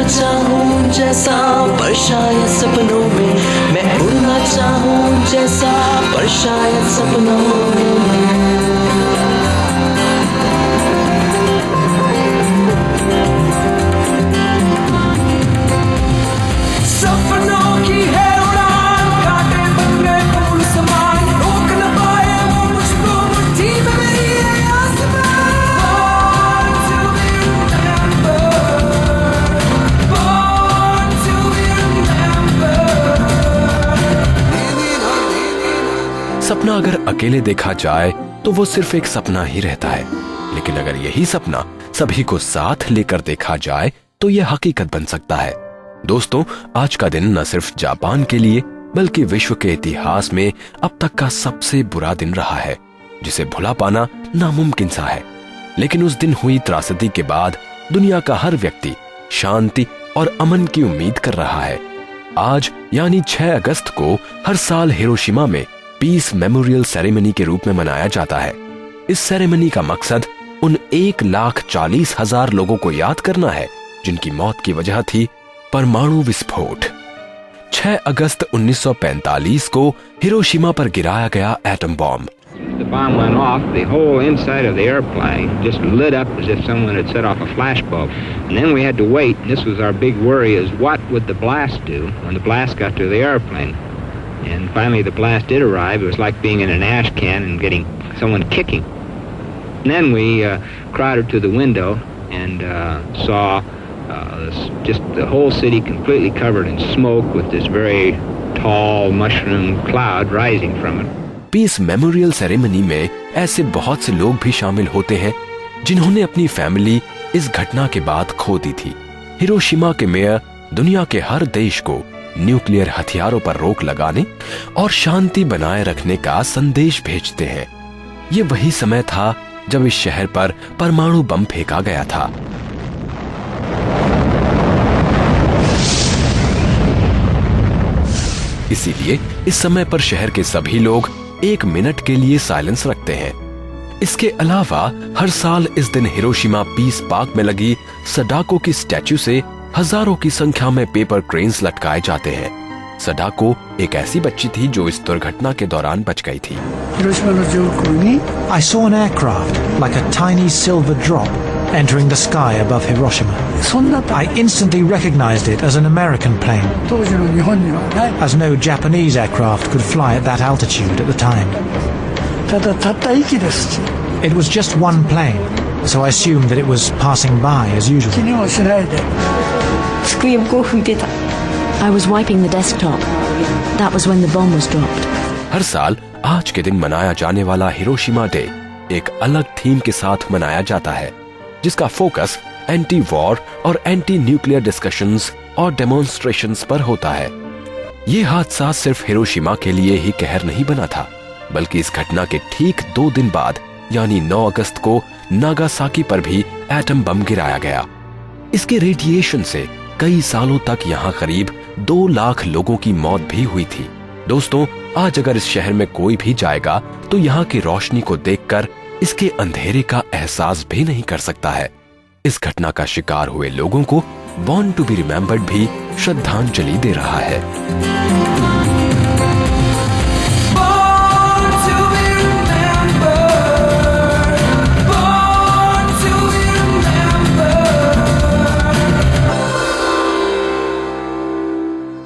चाहूं जैसा पर शायद सपनों में, मैं उड़ना चाहूं जैसा पर शायद सपनों में। सपनों की है उड़ान, कांटे बन गए फूल समान, रोक न पाए वो मुझको मुट्ठी में मेरी है आसमान। Born to be remembered. सपना अगर अकेले देखा जाए तो वो सिर्फ एक सपना ही रहता है, लेकिन अगर यही सपना सभी को साथ लेकर देखा जाए तो यह हकीकत बन सकता है। दोस्तों, आज का दिन न सिर्फ जापान के लिए बल्कि विश्व के इतिहास में अब तक का सबसे बुरा दिन रहा है, जिसे भुला पाना नामुमकिन सा है। लेकिन उस दिन हुई त्रासदी के बाद दुनिया का हर व्यक्ति शांति और अमन की उम्मीद कर रहा है। आज यानी 6 अगस्त को हर साल हिरोशिमा में पीस मेमोरियल सेरेमनी के रूप में मनाया जाता है। इस सेरेमनी का मकसद उन 1,40,000 लोगों को याद करना है जिनकी मौत की वजह थी परमाणु विस्फोट। 6 अगस्त 1945 को हिरोशिमा पर गिराया गया atom bomb. The bomb went off, the whole inside of the airplane just lit up as if someone had set off a flashbulb. And then we had to wait, and this was our big worry, is what would the blast do when the blast got to the airplane? And finally the blast did arrive. It was like being in an ash can and getting someone kicking. And then we crowded to the window and saw just the whole city completely covered in smoke with this very tall mushroom cloud rising from it. Peace memorial ceremony में ऐसे बहुत से लोग भी शामिल होते हैं जिन्होंने अपनी फैमिली इस घटना के बाद खो दी थी। हिरोशिमा के मेयर दुनिया के हर देश को न्यूक्लियर हथियारों पर रोक लगाने और शांति बनाए रखने का संदेश भेजते हैं। ये वही समय था जब इस शहर पर परमाणु बम फेंका गया था। इसीलिए इस समय पर शहर के सभी लोग 1 मिनट के लिए साइलेंस रखते हैं। इसके अलावा हर साल इस दिन हिरोशिमा पीस पार्क में लगी सडाको की स्टैच्यू से हजारों की संख्या में पेपर क्रेन्स लटकाए जाते हैं। सडाको एक ऐसी बच्ची थी जो इस दुर्घटना के दौरान बच गई थी। I saw an aircraft like a tiny silver drop entering the sky above Hiroshima. I instantly recognized it as an American plane, as no Japanese aircraft could fly at that altitude at the time. It was just one plane, so I assumed that it was passing by as usual. I was wiping the desktop. That was when the bomb was dropped. हर साल आज के दिन मनाया जाने वाला Hiroshima day एक अलग theme के साथ मनाया जाता है, जिसका फोकस एंटी वॉर और एंटी न्यूक्लियर डिस्कशंस और डेमोन्स्ट्रेशंस पर होता है। ये हादसा सिर्फ हिरोशिमा के लिए ही कहर नहीं बना था, बल्कि इस घटना के ठीक 2 दिन बाद यानी 9 अगस्त को नागासाकी पर भी एटम बम गिराया गया। इसके रेडिएशन से कई सालों तक यहाँ करीब 2 लाख लोगों की मौत भी हुई थी। दोस्तों, आज अगर इस शहर में कोई भी जाएगा तो यहाँ की रोशनी को देखकर इसके अंधेरे का एहसास भी नहीं कर सकता है। इस घटना का शिकार हुए लोगों को बॉर्न टू बी रिमेम्बर्ड भी श्रद्धांजलि दे रहा है।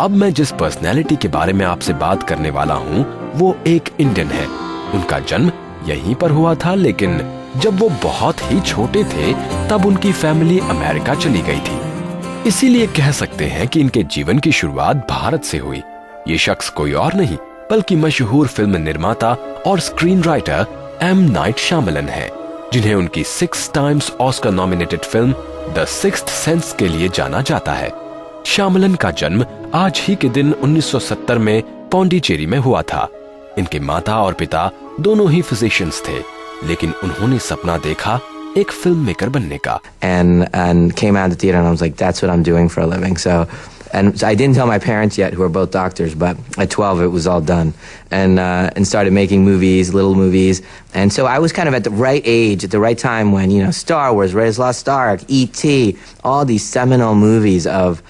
अब मैं जिस पर्सनैलिटी के बारे में आपसे बात करने वाला हूँ वो एक इंडियन है। उनका जन्म यहीं पर हुआ था, लेकिन जब वो बहुत ही छोटे थे तब उनकी फैमिली अमेरिका चली गई थी। इसीलिए कह सकते हैं कि इनके जीवन की शुरुआत भारत से हुई। ये शख्स कोई और नहीं बल्कि मशहूर फिल्म निर्माता और screen writer M night Shyamalan है, जिन्हें उनकी 6 times Oscar nominated film the sixth sense के लिए जाना जाता है। श्यामलन का जन्म आज ही के दिन 1970 में पौंडीचेरी में हुआ था। इनके माता और पिता दोनों ही फिजिशियंस थे, लेकिन उन्होंने सपना देखा एक फिल्म मेकर बनने का। And came out of the theater and I was like, that's what I'm doing for a living. So And I didn't tell my parents yet, who are both doctors, but at 12 it was all done. And started making movies, little movies. And so I was kind of at the right age, at the right time when, you know, Star Wars, Raiders of the Lost Ark, E.T., all these seminal movies of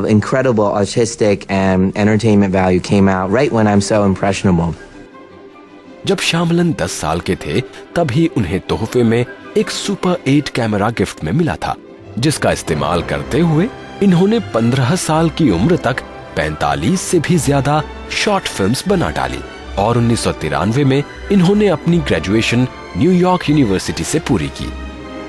incredible artistic and entertainment value came out right when I'm so impressionable. जब श्यामलन 10 साल के थे तब ही उन्हें तोहफे में एक super 8 camera gift में मिला था, जिसका इस्तेमाल करते हुए इन्होंने 15 साल की उम्र तक 45 से भी ज्यादा शॉर्ट फिल्म्स बना डाली और 1993 में इन्होंने अपनी ग्रेजुएशन न्यूयॉर्क यूनिवर्सिटी से पूरी की।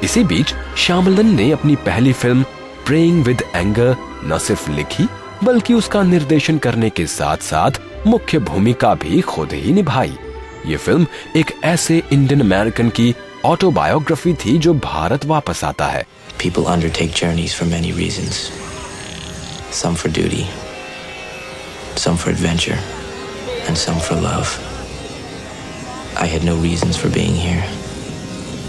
इसी बीच श्यामलन ने अपनी पहली फिल्म प्रेइंग विद एंगर न सिर्फ लिखी बल्कि उसका निर्देशन करने के साथ साथ मुख्य भूमिका भी खुद ही निभाई। ये फिल्म एक ऐसे इंडियन अमेरिकन की ऑटोबायोग्राफी थी जो भारत वापस आता है। People undertake journeys for many reasons. Some for duty, some for adventure, and some for love. I had no reasons for being here.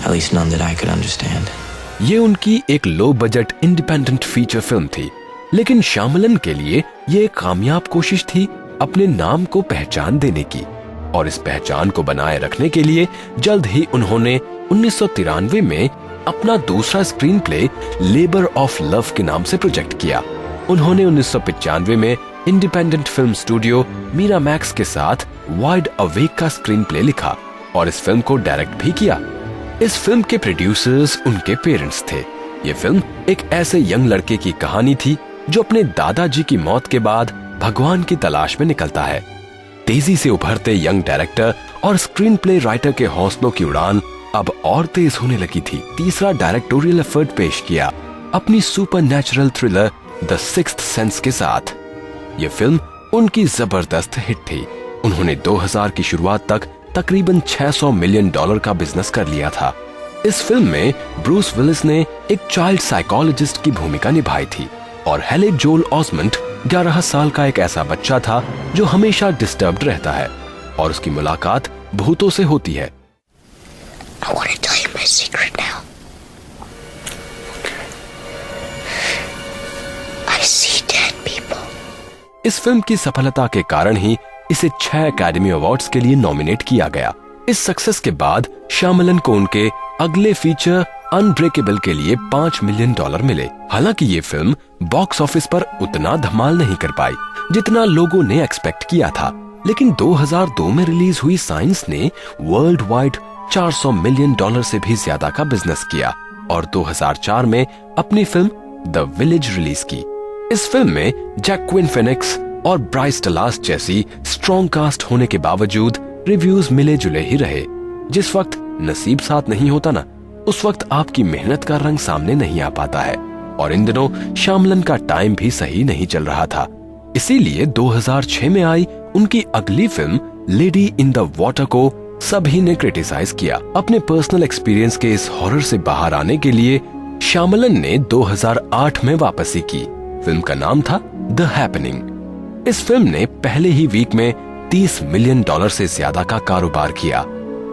At least none that I could understand. ये उनकी एक low budget independent feature film थी, लेकिन श्यामलन के लिए ये एक कामयाब कोशिश थी अपने नाम को पहचान देने की। और इस पहचान को बनाए रखने के लिए जल्द ही उन्होंने 1993 में अपना दूसरा screen play labour of love के नाम से प्रोजेक्ट किया। उन्होंने 1995 में इंडिपेंडेंट फिल्म स्टूडियो मिरामैक्स के साथ वाइड अवेक का स्क्रीन प्ले लिखा और इस फिल्म को डायरेक्ट भी किया। इस फिल्म के प्रोड्यूसर्स उनके पेरेंट्स थे। ये फिल्म एक ऐसे यंग लड़के की कहानी थी जो अपने दादाजी की मौत के बाद भगवान की तलाश में निकलता है। तेजी से उभरते यंग डायरेक्टर और स्क्रीन प्ले राइटर के हौसलों की उड़ान अब और तेज होने लगी थी। तीसरा डायरेक्टोरियल एफर्ट पेश किया अपनी supernatural thriller the sixth sense के साथ। ये फिल्म उनकी जबरदस्त हिट थी। उन्होंने 2000 की शुरुआत तक तकरीबन $600 मिलियन का बिजनेस कर लिया था। इस फिल्म में ब्रूस विलिस ने एक चाइल्ड साइकोलॉजिस्ट की भूमिका निभाई थी और हेले जोल ऑसमंड 11 साल का एक ऐसा बच्चा था जो हमेशा डिस्टर्ब्ड रहता है और उसकी मुलाकात भूतों से होती है। I want to tell you my secret now. I see dead people. इस फिल्म की सफलता के कारण ही इसे 6 एकेडमी अवार्ड्स के लिए नॉमिनेट किया गया। इस सक्सेस के बाद श्यामलन को उनके अगले फीचर अनब्रेकेबल के लिए $5 मिलियन मिले। हालांकि ये फिल्म बॉक्स ऑफिस पर उतना धमाल नहीं कर पाई जितना लोगों ने एक्सपेक्ट किया था, लेकिन 2002 में रिलीज हुई साइंस ने वर्ल्ड वाइड $400 मिलियन से भी ज्यादा का बिजनेस किया और 2004 में अपनी फिल्म द विलेज रिलीज की। इस फिल्म में जैक्विन फिनिक्स और ब्राइस डलास जैसी स्ट्रॉन्ग कास्ट होने के बावजूद रिव्यूज मिले जुले ही रहे। जिस वक्त नसीब साथ नहीं होता ना, उस वक्त आपकी मेहनत का रंग सामने नहीं आ पाता है और इन दिनों श्यामलन का टाइम भी सही नहीं चल रहा था। इसीलिए 2006 में आई उनकी अगली film lady in the water को सभी ने क्रिटिसाइज किया। अपने पर्सनल एक्सपीरियंस के इस हॉरर से बाहर आने के लिए श्यामलन ने 2008 में वापसी की। फिल्म का नाम था द हैपनिंग। इस फिल्म ने पहले ही वीक में $30 मिलियन से ज्यादा का कारोबार किया।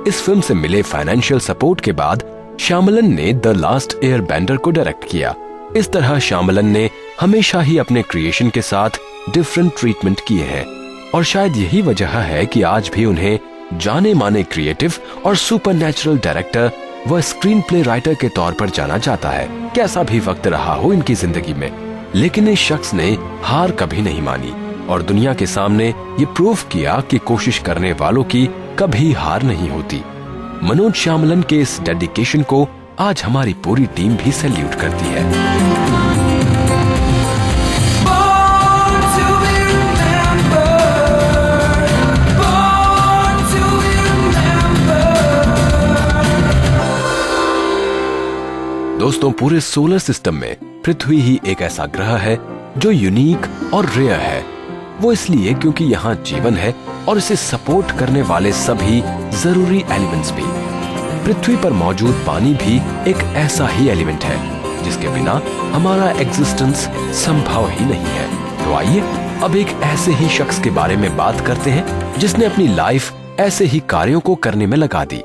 इस फिल्म से मिले फाइनेंशियल सपोर्ट के बाद श्यामलन ने द लास्ट एयरबेंडर को डायरेक्ट किया। इस तरह श्यामलन ने हमेशा ही अपने क्रिएशन के साथ डिफरेंट ट्रीटमेंट किए हैं और शायद यही वजह है कि आज भी उन्हें जाने माने क्रिएटिव और सुपरनैचुरल डायरेक्टर व स्क्रीन प्ले राइटर के तौर पर जाना जाता है। कैसा भी वक्त रहा हो इनकी जिंदगी में, लेकिन इस शख्स ने हार कभी नहीं मानी और दुनिया के सामने ये प्रूव किया कि कोशिश करने वालों की कभी हार नहीं होती। मनोज श्यामलन के इस डेडिकेशन को आज हमारी पूरी टीम भी सैल्यूट करती है। Born to be remembered. Born to be remembered. दोस्तों, पूरे सोलर सिस्टम में पृथ्वी ही एक ऐसा ग्रह है जो यूनिक और रेयर है। वो इसलिए क्योंकि यहाँ जीवन है और इसे सपोर्ट करने वाले सभी जरूरी एलिमेंट्स भी। पृथ्वी पर मौजूद पानी भी एक ऐसा ही एलिमेंट है जिसके बिना हमारा एग्जिस्टेंस संभव ही नहीं है। तो आइए अब एक ऐसे ही शख्स के बारे में बात करते हैं जिसने अपनी लाइफ ऐसे ही कार्यों को करने में लगा दी।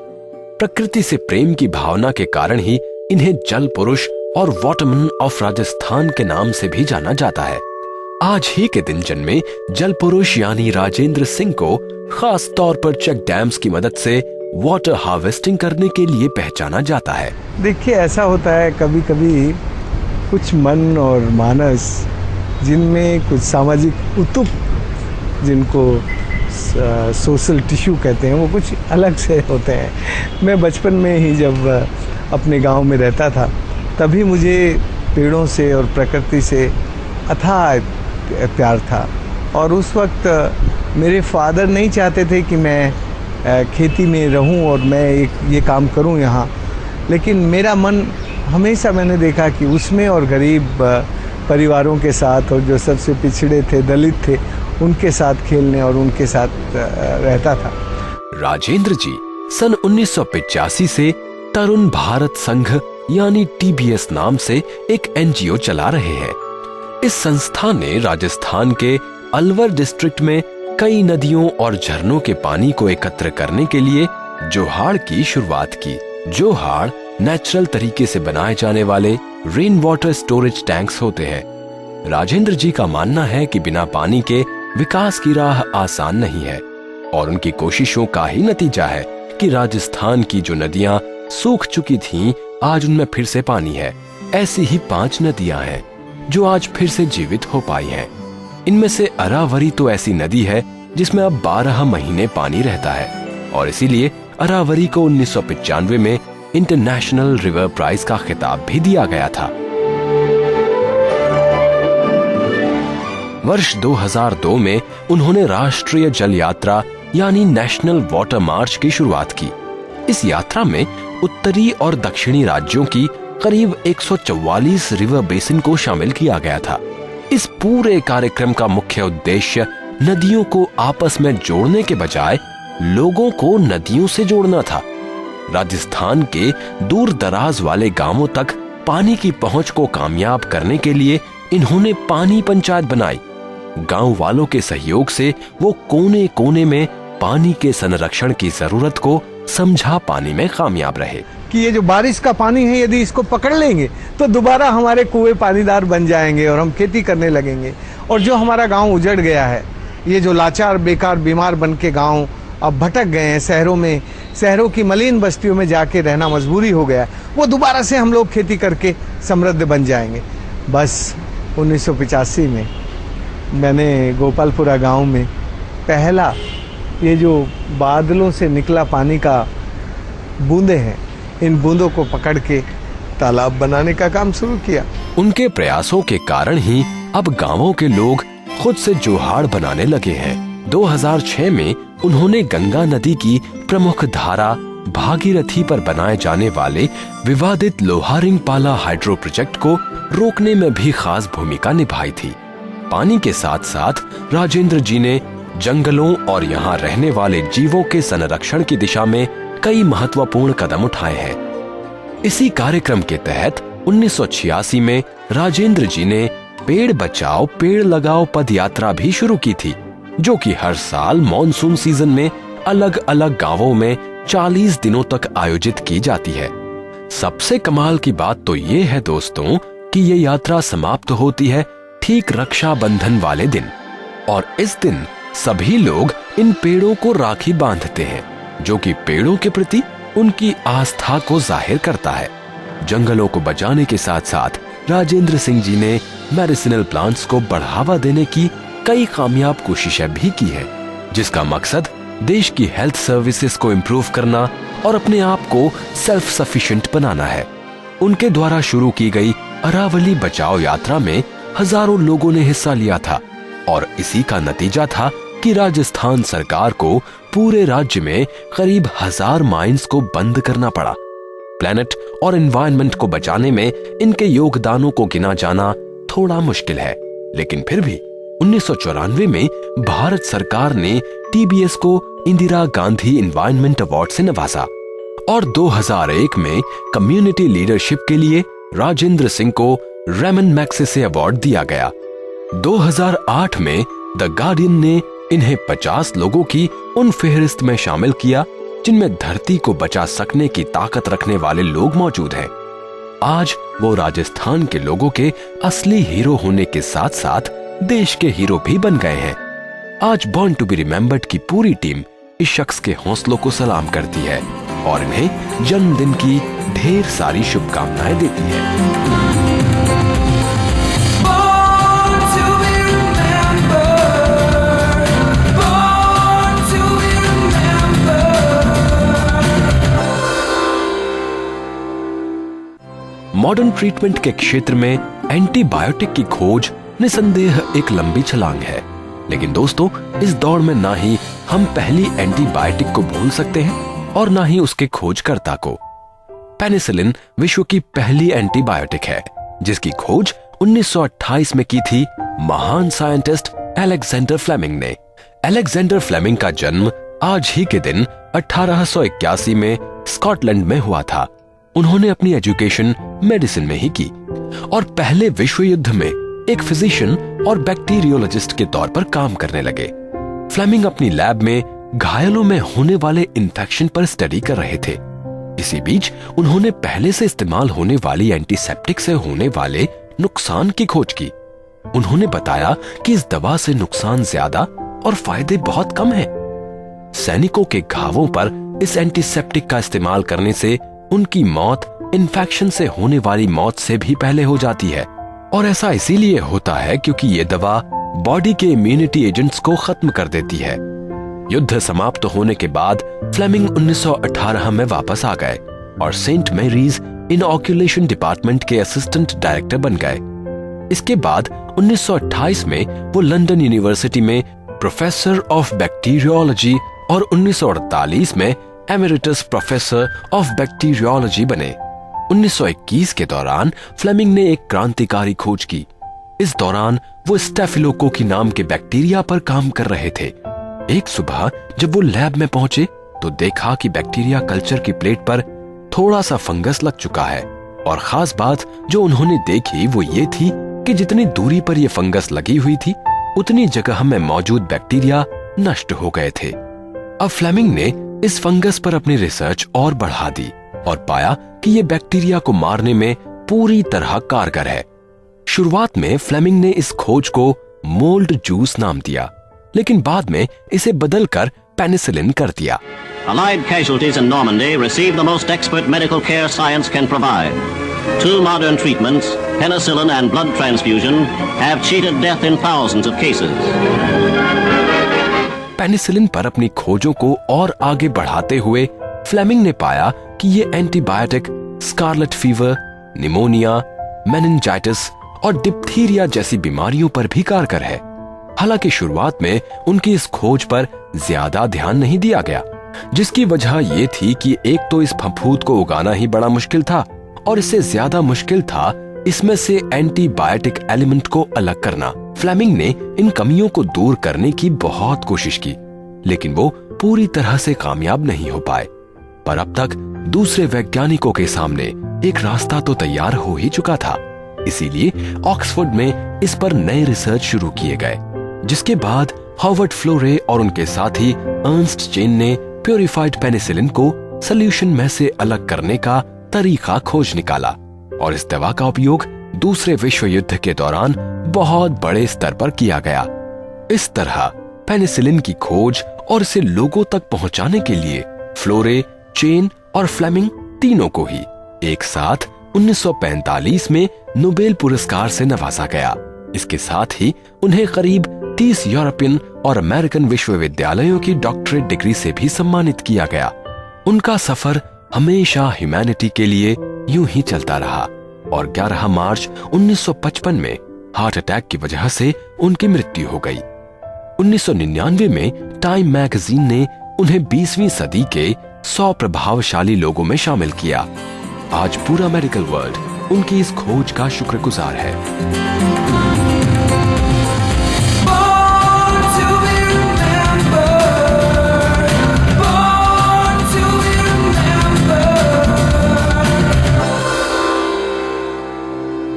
प्रकृति से प्रेम की भावना के कारण ही इन्हें जल पुरुष और वाटरमैन ऑफ राजस्थान के नाम से भी जाना जाता है। आज ही के दिन जन्मे जल पुरुष यानी राजेंद्र सिंह को खास तौर पर चेक डैम्स की मदद से वाटर हार्वेस्टिंग करने के लिए पहचाना जाता है। देखिए, ऐसा होता है कभी कभी कुछ मन और मानस जिनमें कुछ सामाजिक उतुप, जिनको सोशल टिश्यू कहते हैं, वो कुछ अलग से होते हैं। मैं बचपन में ही जब अपने गांव में रहता था तभी मुझे पेड़ों से और प्रकृति से अथाह प्यार था, और उस वक्त मेरे फादर नहीं चाहते थे कि मैं खेती में रहूं और मैं ये काम करूं यहाँ, लेकिन मेरा मन हमेशा, मैंने देखा कि उसमें और गरीब परिवारों के साथ और जो सबसे पिछड़े थे, दलित थे, उनके साथ खेलने और उनके साथ रहता था। राजेंद्र जी सन 1985 से तरुण भारत संघ यानी TBS नाम से एक NGO चला रहे हैं। इस संस्था ने राजस्थान के अलवर डिस्ट्रिक्ट में कई नदियों और झरनों के पानी को एकत्र करने के लिए जोहाड़ की शुरुआत की। जोहाड़ नेचुरल तरीके से बनाए जाने वाले रेन वाटर स्टोरेज टैंक्स होते हैं। राजेंद्र जी का मानना है कि बिना पानी के विकास की राह आसान नहीं है, और उनकी कोशिशों का ही नतीजा है कि राजस्थान की जो नदियां सूख चुकी थीं, आज उनमें फिर से पानी है। ऐसी ही 5 नदियां हैं जो आज फिर से जीवित हो पाई हैं। इनमें से अरावरी तो ऐसी नदी है जिसमें अब 12 महीने पानी रहता है, और इसीलिए अरावरी को 1995 में इंटरनेशनल रिवर प्राइज का खिताब भी दिया गया था। वर्ष 2002 में उन्होंने राष्ट्रीय जल यात्रा यानी नेशनल वाटर मार्च की शुरुआत की। इस यात्रा में उत्तरी और दक्षिणी राज्यों की करीब 144 रिवर बेसिन को शामिल किया गया था। इस पूरे कार्यक्रम का मुख्य उद्देश्य नदियों को आपस में जोड़ने के बजाय लोगों को नदियों से जोड़ना था। राजस्थान के दूर दराज वाले गांवों तक पानी की पहुंच को कामयाब करने के लिए इन्होंने पानी पंचायत बनाई। गांव वालों के सहयोग से वो कोने कोने में पानी के संरक्षण की जरूरत को समझा पाने में कामयाब रहे कि ये जो बारिश का पानी है, यदि इसको पकड़ लेंगे तो दोबारा हमारे कुएं पानीदार बन जाएंगे और हम खेती करने लगेंगे। और जो हमारा गांव उजड़ गया है, ये जो लाचार, बेकार, बीमार बन के गाँव अब भटक गए हैं शहरों में, शहरों की मलिन बस्तियों में जाके रहना मजबूरी हो गया, वो दोबारा से हम लोग खेती करके समृद्ध बन जाएंगे। बस 1985 में मैंने गोपालपुरा गांव में पहला ये जो बादलों से निकला पानी का बूंदे हैं, इन बूंदों को पकड़ के तालाब बनाने का काम शुरू किया। उनके प्रयासों के कारण ही अब गांवों के लोग खुद से जोहाड़ बनाने लगे हैं। 2006 में उन्होंने गंगा नदी की प्रमुख धारा भागीरथी पर बनाए जाने वाले विवादित लोहारिंग पाला हाइड्रो प्रोजेक्ट को रोकने में भी खास भूमिका निभाई थी। पानी के साथ साथ राजेंद्र जी ने जंगलों और यहाँ रहने वाले जीवों के संरक्षण की दिशा में कई महत्वपूर्ण कदम उठाए हैं। इसी कार्यक्रम के तहत 1986 में राजेंद्र जी ने पेड़ बचाओ पेड़ लगाओ पद यात्रा भी शुरू की थी, जो कि हर साल मॉनसून सीजन में अलग अलग गांवों में 40 दिनों तक आयोजित की जाती है। सबसे कमाल की बात तो ये है दोस्तों कि ये यात्रा समाप्त होती है ठीक रक्षाबंधन वाले दिन, और इस दिन सभी लोग इन पेड़ों को राखी बांधते हैं, जो कि पेड़ों के प्रति उनकी आस्था को जाहिर करता है। जंगलों को बचाने के साथ साथ राजेंद्र सिंह जी ने मेडिसिनल प्लांट्स को बढ़ावा देने की कई कामयाब कोशिशें भी की है, जिसका मकसद देश की हेल्थ सर्विसेज को इम्प्रूव करना और अपने आप को सेल्फ सफिशिएंट बनाना है। उनके द्वारा शुरू की गई अरावली बचाओ यात्रा में हजारों लोगों ने हिस्सा लिया था, और इसी का नतीजा था कि राजस्थान सरकार को पूरे राज्य में करीब 1000 माइंस को बंद करना पड़ा। प्लैनेट और एनवायरनमेंट को बचाने में इनके योगदानों को गिना जाना थोड़ा मुश्किल है, लेकिन फिर भी 1994 में भारत सरकार ने TBS को इंदिरा गांधी एनवायरनमेंट अवार्ड से नवाजा, और 2001 में कम्युनिटी लीडरशिप के लिए राजेंद्र सिंह को रेमन मैग्सेसे अवार्ड दिया गया। 2008 में द गार्डियन ने इन्हें 50 लोगों की उन फेहरिस्त में शामिल किया जिनमें धरती को बचा सकने की ताकत रखने वाले लोग मौजूद हैं। आज वो राजस्थान के लोगों के असली हीरो होने के साथ साथ देश के हीरो भी बन गए हैं। आज बॉर्न टू बी रिमेम्बर्ड की पूरी टीम इस शख्स के हौसलों को सलाम करती है और इन्हें जन्मदिन की ढेर सारी शुभकामनाएं देती है। Born to be remembered. Born to be remembered. Modern treatment के क्षेत्र में एंटीबायोटिक की खोज निसंदेह एक लंबी छलांग है, लेकिन दोस्तों इस दौड़ में ना ही हम पहली एंटीबायोटिक को भूल सकते हैं और ना ही उसके खोजकर्ता को। पेनिसिलिन विश्व की पहली एंटीबायोटिक है जिसकी खोज 1928 में की थी महान साइंटिस्ट अलेक्जेंडर फ्लेमिंग ने। अलेक्जेंडर फ्लेमिंग का जन्म आज ही के दिन 1881 में स्कॉटलैंड में हुआ था। उन्होंने अपनी एजुकेशन मेडिसिन में ही की और पहले विश्व युद्ध में एक फिजिशियन और बैक्टीरियोलॉजिस्ट के तौर पर काम करने लगे। फ्लेमिंग अपनी लैब में घायलों में होने वाले इन्फेक्शन पर स्टडी कर रहे थे। इसी बीच उन्होंने पहले से इस्तेमाल होने वाली एंटीसेप्टिक से होने वाले नुकसान की खोज की। उन्होंने बताया कि इस दवा से नुकसान ज्यादा और फायदे बहुत कम हैं। सैनिकों के घावों पर इस एंटीसेप्टिक का इस्तेमाल करने से उनकी मौत इन्फेक्शन से होने वाली मौत से भी पहले हो जाती है और ऐसा इसीलिए होता है क्योंकि ये दवा बॉडी के इम्यूनिटी एजेंट्स को खत्म कर देती है। युद्ध समाप्त होने के बाद फ्लेमिंग 1918 में वापस आ गए और सेंट मैरीज इनऑक्यूलेशन डिपार्टमेंट के असिस्टेंट डायरेक्टर बन गए। इसके बाद 1928 में वो लंदन यूनिवर्सिटी में प्रोफेसर ऑफ बैक्टीरियोलॉजी और 1948 में एमेरिटस प्रोफेसर ऑफ बैक्टीरियोलॉजी बने। 1921 के दौरान फ्लेमिंग ने एक क्रांतिकारी खोज की। इस दौरान वो स्टेफिलोकोकी नाम के बैक्टीरिया पर काम कर रहे थे। एक सुबह जब वो लैब में पहुंचे तो देखा कि बैक्टीरिया कल्चर की प्लेट पर थोड़ा सा फंगस लग चुका है और खास बात जो उन्होंने देखी वो ये थी कि जितनी दूरी पर ये फंगस लगी हुई थी उतनी जगह में मौजूद बैक्टीरिया नष्ट हो गए थे। अब फ्लेमिंग ने इस फंगस पर अपनी रिसर्च और बढ़ा दी और पाया कि ये बैक्टीरिया को मारने में पूरी तरह कारगर है। शुरुआत में फ्लेमिंग ने इस खोज को मोल्ड जूस नाम दिया, लेकिन बाद में इसे बदलकर पेनिसिलिन कर दिया। Allied casualties in Normandy received the most expert medical care science can provide. Two modern treatments, penicillin and blood transfusion, have cheated death in thousands of cases. Penicillin पर अपनी खोजों को और आगे बढ़ाते हुए फ्लेमिंग ने पाया कि ये antibiotic scarlet fever, pneumonia, meningitis और डिप्थीरिया जैसी बीमारियों पर भी कारगर है। हालांकि शुरुआत में उनकी इस खोज पर ज्यादा ध्यान नहीं दिया गया, जिसकी वजह ये थी कि एक तो इस फफूंद को उगाना ही बड़ा मुश्किल था और इससे ज्यादा मुश्किल था इसमें से एंटीबायोटिक एलिमेंट को अलग करना। फ्लेमिंग ने इन कमियों को दूर करने की बहुत कोशिश की, लेकिन वो पूरी तरह से कामयाब नहीं हो पाए। पर अब तक दूसरे वैज्ञानिकों के सामने एक रास्ता तो तैयार हो ही चुका था। इसीलिए ऑक्सफोर्ड में इस पर नए रिसर्च शुरू किए गए, जिसके बाद हॉवर्ड फ्लोरे और उनके साथी अर्नस्ट चेन ने प्योरिफाइड पेनिसिलिन को सॉल्यूशन में से अलग करने का तरीका खोज निकाला और इस दवा का उपयोग दूसरे विश्व युद्ध के दौरान बहुत बड़े स्तर पर किया गया। इस तरह पेनिसिलिन की खोज और इसे लोगों तक पहुंचाने के लिए फ्लोरे, चेन और फ्लेमिंग तीनों को ही एक साथ 1945 में नोबेल पुरस्कार से नवाजा गया। इसके साथ ही उन्हें करीब 30 यूरोपियन और अमेरिकन विश्वविद्यालयों की डॉक्टरेट डिग्री से भी सम्मानित किया गया। उनका सफर हमेशा ह्यूमैनिटी के लिए यूं ही चलता रहा और 11 मार्च 1955 में हार्ट अटैक की वजह से उनकी मृत्यु हो गई। 1999 में टाइम मैगजीन ने उन्हें 20वीं सदी के 100 प्रभावशाली लोगों में शामिल किया। आज पूरा मेडिकल वर्ल्ड उनकी इस खोज का शुक्रगुजार है। Born to be remembered. Born to be remembered.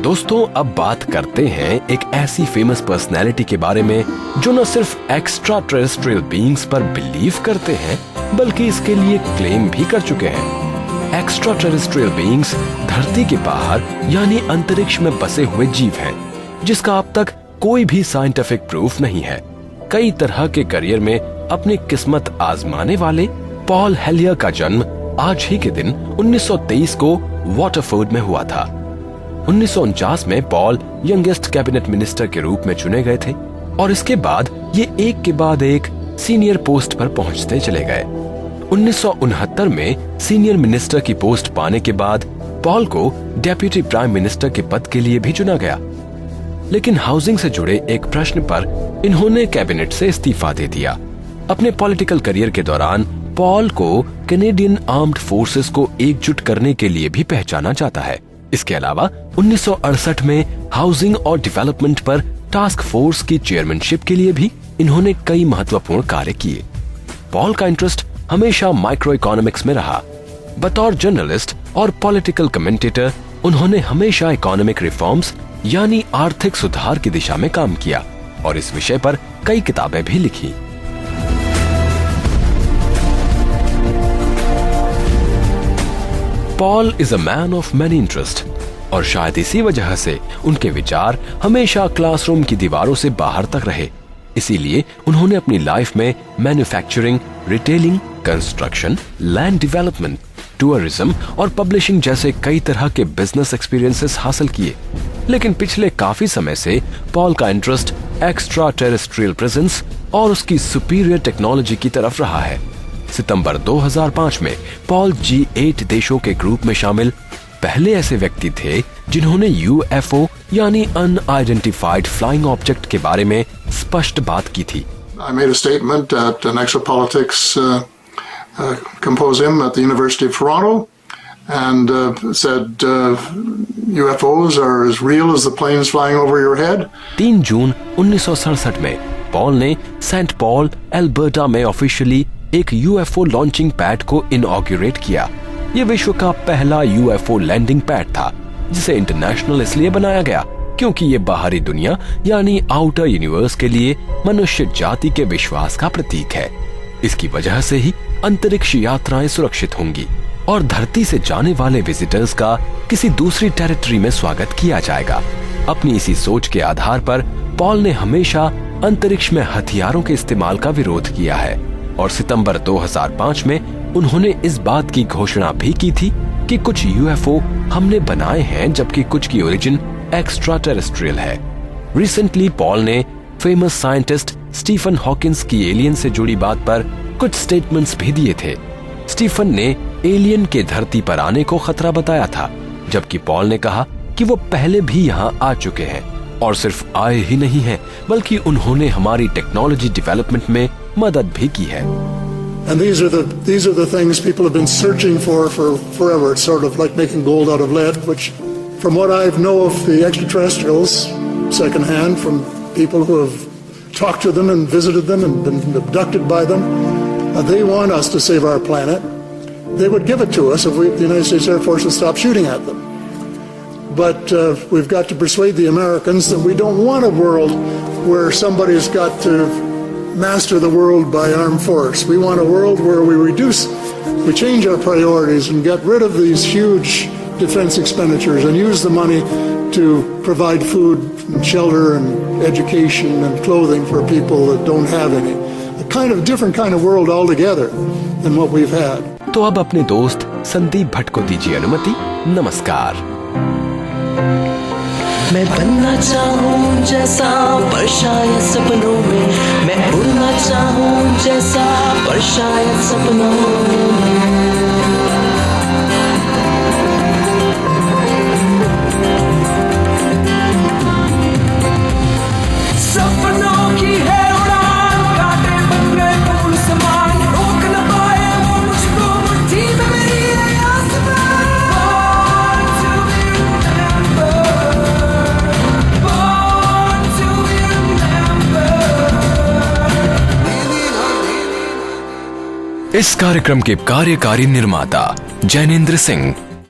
दोस्तों अब बात करते हैं एक ऐसी फेमस पर्सनैलिटी के बारे में जो न सिर्फ एक्स्ट्रा टेरेस्ट्रियल बीइंग्स पर बिलीव करते हैं बल्कि इसके लिए क्लेम भी कर चुके हैं। एक्स्ट्रा टेरेस्ट्रियल बीइंग्स धरती के बाहर यानी अंतरिक्ष में बसे हुए जीव हैं, जिसका अब तक कोई भी साइंटिफिक प्रूफ नहीं है। कई तरह के करियर में अपनी किस्मत आजमाने वाले पॉल हेलियर का जन्म आज ही के दिन 1923 को वाटरफोर्ड में हुआ था। 1949 में पॉल यंगेस्ट कैबिनेट मिनिस्टर के रूप में चुने गए थे और इसके बाद ये एक के बाद एक सीनियर पोस्ट पर पहुंचते चले गए। 1969 में सीनियर मिनिस्टर की पोस्ट पाने के बाद पॉल को डेप्यूटी प्राइम मिनिस्टर के पद के लिए भी चुना गया, लेकिन हाउसिंग से जुड़े एक प्रश्न पर इन्होंने कैबिनेट से इस्तीफा दे दिया। अपने पॉलिटिकल करियर के दौरान पॉल को कैनेडियन आर्म्ड फोर्सेस को एकजुट करने के लिए भी पहचाना जाता है। इसके अलावा 1968 में हाउसिंग और डेवलपमेंट पर टास्क फोर्स की चेयरमैनशिप के लिए भी इन्होंने कई महत्वपूर्ण कार्य किए। पॉल का इंटरेस्ट हमेशा माइक्रो इकोनॉमिक्स में रहा। बतौर जर्नलिस्ट और पॉलिटिकल कमेंटेटर उन्होंने हमेशा इकोनॉमिक रिफॉर्म्स यानी आर्थिक सुधार की दिशा में काम किया और इस विषय पर कई किताबें भी लिखी। Paul is a man of many interest और शायद इसी वजह से उनके विचार हमेशा क्लासरूम की दीवारों से बाहर तक रहे। इसीलिए उन्होंने अपनी लाइफ में manufacturing, retailing, construction, land development, tourism और पब्लिशिंग जैसे कई तरह के बिजनेस एक्सपीरियंसेस हासिल किए। लेकिन पिछले काफी समय से पॉल का इंटरेस्ट एक्स्ट्रा टेरेस्ट्रियल प्रेजेंस और उसकी सुपीरियर टेक्नोलॉजी की तरफ रहा है। सितंबर 2005 में पॉल G8 देशों के ग्रुप में शामिल पहले ऐसे व्यक्ति थे जिन्होंने UFO यानी अनआइडेंटिफाइड फ्लाइंग ऑब्जेक्ट के बारे में स्पष्ट बात की थी। I made a statement at an exopolitics symposium at the University of Toronto and said UFOs are as real as the planes flying over your head. 3 जून 1967 में पॉल ने सेंट पॉल, एल्बर्टा में ऑफिशियली एक UFO launching pad को inaugurate किया। ये विश्व का पहला UFO लैंडिंग पैड था, जिसे इंटरनेशनल इसलिए बनाया गया क्योंकि ये बाहरी दुनिया यानी आउटर यूनिवर्स के लिए मनुष्य जाति के विश्वास का प्रतीक है। इसकी वजह से ही अंतरिक्ष यात्राएं सुरक्षित होंगी और धरती से जाने वाले विजिटर्स का किसी दूसरी टेरिटरी में स्वागत किया जाएगा। अपनी इसी सोच के आधार पर पॉल ने हमेशा अंतरिक्ष में हथियारों के इस्तेमाल का विरोध किया है और सितंबर 2005 में उन्होंने इस बात की घोषणा भी की थी कि कुछ UFO हमने बनाए हैं जबकि कुछ की ओरिजिन एक्स्ट्रा टेरेस्ट्रियल है। रिसेंटली पॉल ने फेमस साइंटिस्ट स्टीफन हॉकिंस की एलियन से जुड़ी बात पर कुछ स्टेटमेंट्स भी दिए थे। स्टीफन ने एलियन के धरती पर आने को खतरा बताया था, जबकि पॉल ने कहा कि वो पहले भी यहाँ आ चुके हैं और सिर्फ आए ही नहीं हैं, बल्कि उन्होंने हमारी टेक्नोलॉजी डेवलपमेंट में मदद भी की है। And these are the things people have been searching for forever. It's sort of like making gold out of lead, which from what I know of the extraterrestrials secondhand from people who have talked to them and visited them and been abducted by them, they want us to save our planet. They would give it to us if the United States Air Force would stop shooting at them. But we've got to persuade the Americans that we don't want a world where somebody's got to master the world by armed force. We want a world where we change our priorities and get rid of these huge defense expenditures and use the money to provide food and shelter and education and clothing for people that don't have any. A different kind of world altogether than what we've had. तो अब अपने दोस्त संदीप भट्ट को दीजिए अनुमति। नमस्कार। मैं बनना चाहूँ जैसा पर शायद सपनों में, मैं उड़ना चाहूँ जैसा पर शायद सपनों में। सपनों की है उड़ान, कांटे बन गए फूल समान, रोक न पाए वो मुझको मुट्ठी में मेरी है आसमान। इस कार्यक्रम के कार्यकारी निर्माता जैनेंद्र सिंह,